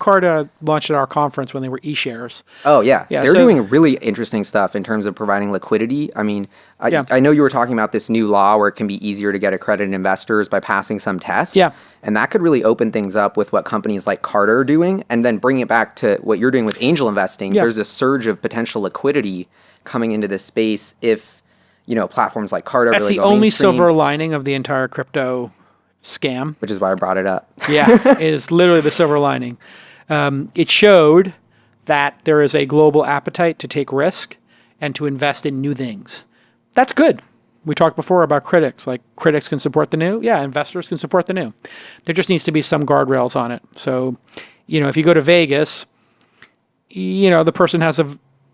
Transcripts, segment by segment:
Carta launched at our conference when they were eShares. Oh, yeah. Yeah, They're so- doing really interesting stuff in terms of providing liquidity. I mean, I know you were talking about this new law where it can be easier to get accredited investors by passing some tests. Yeah. And that could really open things up with what companies like Carta are doing. And then bring it back to what you're doing with angel investing. Yeah. There's a surge of potential liquidity coming into this space if, platforms like Carta That's really the go only mainstream, silver lining of the entire crypto scam. which is why I brought it up. Yeah, it is literally the silver lining. It showed that there is a global appetite to take risk and to invest in new things. That's good. We talked before about critics. Like, critics can support the new. Yeah, investors can support the new. There just needs to be some guardrails on it. So, if you go to Vegas, the person has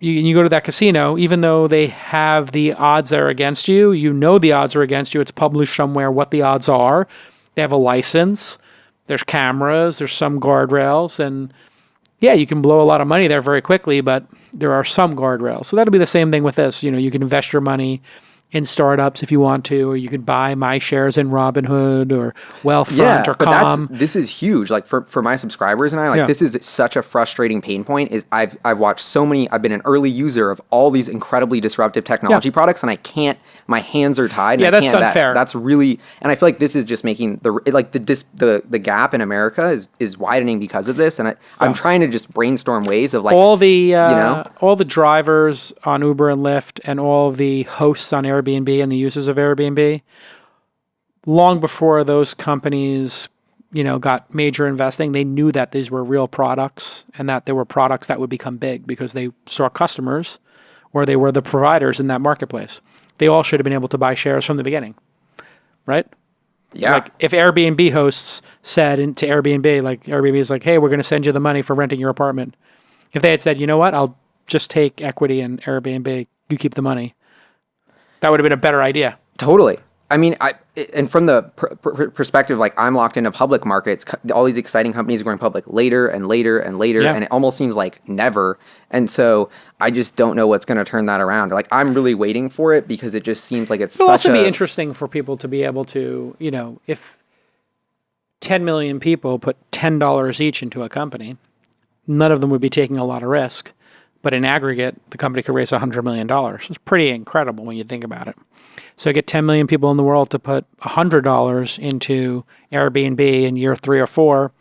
you go to that casino, even though they have the odds are against you, the odds are against you. It's published somewhere what the odds are. They have a license. There's cameras. There's some guardrails. And yeah, you can blow a lot of money there very quickly, but there are some guardrails. So that'll be the same thing with this. You can invest your money in startups if you want to, or you could buy my shares in Robinhood or Wealthfront or Calm. This is huge. Like for my subscribers and I, this is such a frustrating pain point. Is I've watched so many. I've been an early user of all these incredibly disruptive technology products, and I can't. My hands are tied. Yeah, and I that's can't unfair. That's really, and I feel like this is just making the gap in America is widening because of this. And I'm trying to just brainstorm ways of all the drivers on Uber and Lyft and all the hosts on Airbnb and the users of Airbnb, long before those companies, got major investing, they knew that these were real products and that there were products that would become big because they saw customers or they were the providers in that marketplace. They all should have been able to buy shares from the beginning, right? Yeah. Like if Airbnb hosts said to Airbnb, like Airbnb is like, hey, we're going to send you the money for renting your apartment. If they had said, you know what, I'll just take equity in Airbnb, you keep the money. That would have been a better idea. Totally. I mean, and from the perspective, like I'm locked into public markets, all these exciting companies are going public later and later and later, and it almost seems like never. And so I just don't know what's going to turn that around. Like I'm really waiting for it because it just seems like It'll also be interesting for people to be able to, if 10 million people put $10 each into a company, none of them would be taking a lot of risk. But in aggregate, the company could raise $100 million. It's pretty incredible when you think about it. So get 10 million people in the world to put $100 into Airbnb in year 3 or 4, and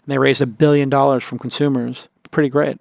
they raise $1 billion from consumers. Pretty great.